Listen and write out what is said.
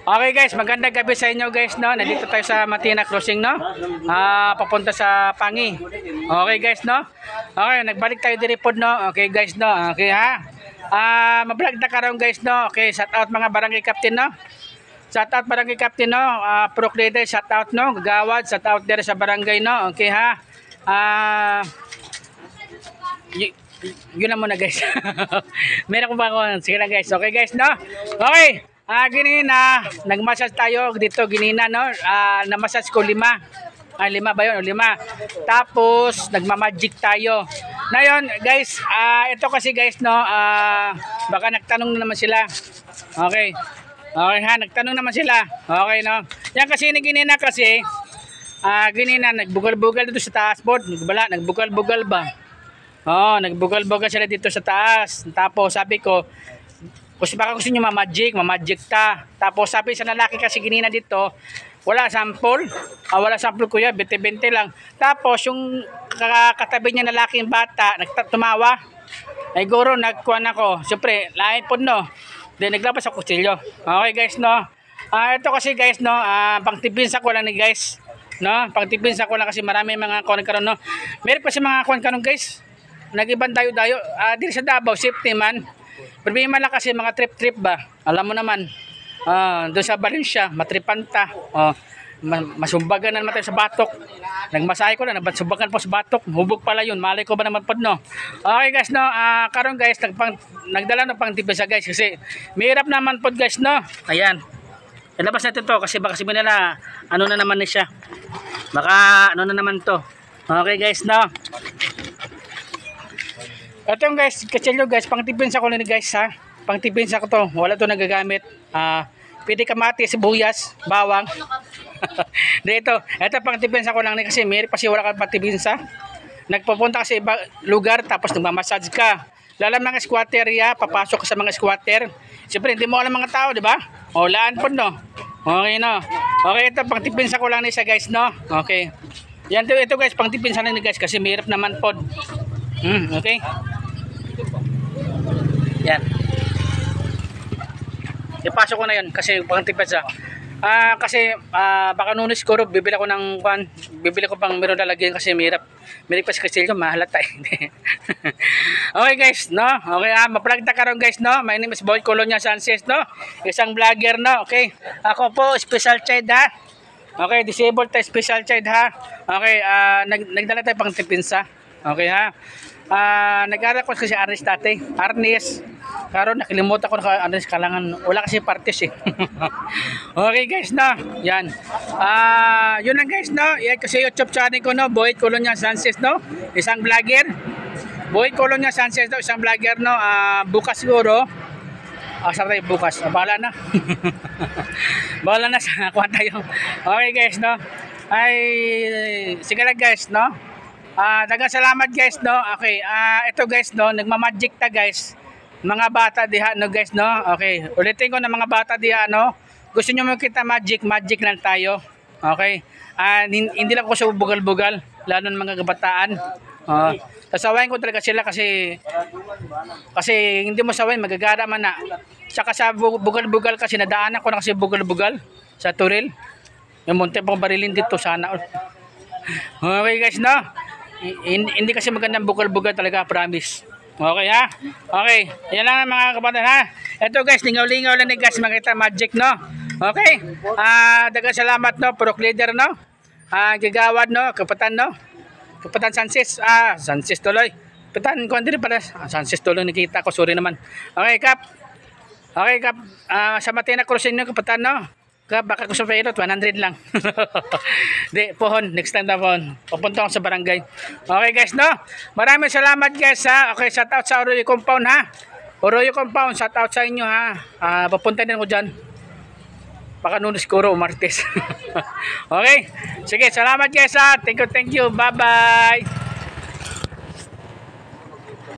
Okay guys, magandang gabi sa inyo guys, no. Nandito tayo sa Matina Crossing, no. Papunta sa Pangi. Okay guys, no. Okay, nagbalik tayo diri pod, no. Okay guys, no. Okay ha. Mablog na karon guys, no. Okay, shout out mga barangay captain, no. Shout out barangay captain, no. Pro leader, shout out, no. Gagawad, shout out diri sa barangay, no. Okay ha. Yun na muna guys. Meron ko ba ako? Sige lang guys. Okay guys, no. Okay. Ginina, nag-massage tayo dito ginina, no. Na-massage ko 5. 5 ba yun? 5. Tapos nagma-magic tayo. Ngayon, guys, ito kasi guys, no, baka nagtanong naman sila. Okay. Okay ha, nagtanong naman sila. Okay, no. Yan kasi ni ginina kasi ginina nagbugal-bugal dito sa taas board. Nagbugal-bugal ba? Oh, nagbugal-bugal sila dito sa taas. Tapos sabi ko, kasi baka gusto nyo mamagic ta. Tapos sabi sa lalaki kasi ginina dito, wala sample. Wala sample kuya, 20-20 lang. Tapos yung katabi niya lalaking bata, tumawa. Ay guro, nagkuhan ako. Siyempre, lahat po no. Then naglabas ako kutsilyo. Okay guys, no. Ito kasi guys, no, pangtipinsa ko lang ni guys. No, pangtipinsa ko lang kasi marami mga kuhan karon, no. Meron pa si mga kuhan karon guys. Nag-ibang dayo-dayo. Dito sa Davao, safety man. Problema lang kasi mga trip-trip ba. Alam mo naman. Doon sa Valencia, matripanta. Masumbagan na naman tayo sa batok. Nagmasahe ko na, nagsumbagan po sa batok. Hubog pala yun. Malay ko ba naman po, no? Okay guys, no. Karon guys, nagdala ng pang tipisa guys. Kasi mahirap naman po guys, no. Ayan. Ilabas natin to kasi baka sabihin nila, ano na naman na siya. Baka ano na naman to. Okay guys, no. Ito yung guys, kachelyo guys, pangtipinsa ko lang guys ha. Pangtipinsa ko to, wala to nagagamit. Pwede kamatis, sibuyas, bawang. Dito, ito pangtipinsa ko lang kasi meron kasi wala kang pangtipinsa. Nagpupunta kasi iba lugar tapos nagmamassage ka. Lalam mga squatter ya, papasok ka sa mga squatter. Siyempre hindi mo alam mga tao, di ba? O laan po no. Okay no. Okay, ito pangtipinsa ko lang isa guys no. Okay. Yan ito guys, pangtipinsa lang ni guys kasi mahirap naman po. Okay. Yan. Ipasok ko na yun kasi pangtipid sa. Kasi baka nuno siguro bibili ko ng bibili ko pang meron lalagyan kasi mirap. Mirip pa si Castillo, mahalata eh. Okay guys, no? Okay, ma-plug na karon guys, no? My name is Boy Colonia Sanchez, no? Isang vlogger, no? Okay. Ako po, special child ha. Okay, disabled tayo, special child ha. Okay, nagdala tayo pang tipinsa. Okay ha. Nag-aral ko kasi Arnis dati. Arnis. Karon nakalimutan ko na Arnis Kalangan. Wala kasi parties eh. Okay guys, no. Yan. Yun lang guys, no. Yan kasi YouTube channel ko, no. Boy Colonia Sanchez, no. Isang vlogger. Boy Colonia Sanchez, no. Isang vlogger, no. Bukas siguro. Sarap tayo bukas. Bahala na. Bahala na sa kuha tayo. Okay guys, no. Ay, sige lang guys, no. Dagang salamat guys, no. Okay, ito guys, no, nagma-magic ta guys. Mga bata diha, no guys, no. Okay, ulitin ko na mga bata diha, no. Gusto niyo makita magic lang tayo. Okay. Hindi lang ko sa bugal-bugal, lalo ng mga kabataan. Sasawayin ko talaga sila kasi hindi mo sawayin, magagara man na. Saka sa bugal-bugal kasi nadaanan ko na kasi bugal-bugal sa Turil. Yung munti pang barilin dito sana. Okay guys, no. Hindi kasi magandang bugal-bugal talaga, promise. Okay ha? Okay. Yan lang mga kapatid ha. Ito guys, lingaw-lingaw lang ni guys makita magic, no. Okay. Dagang salamat, no, pro leader, no. Gagawad, no, kapatan, no. Kapatan Sanchez. Sanchez tuloy. Kapatan ko andiri pala. Sanchez tuloy nakita ko, sorry naman. Okay, Kap. Okay, Kap. Sa Matina Crossing, no, kapatan, no. Baka ko sa pailot, 100 lang. Di, pohon. Next time na pohon. Pupunta ko sa barangay. Okay guys, no? Maraming salamat guys ha. Okay, shout out sa Oroyo Compound ha. Oroyo Compound, shout out sa inyo ha. Papunta din ko dyan. Baka nuno siguro, Martes. Okay? Sige, salamat guys ha. Thank you. Bye-bye.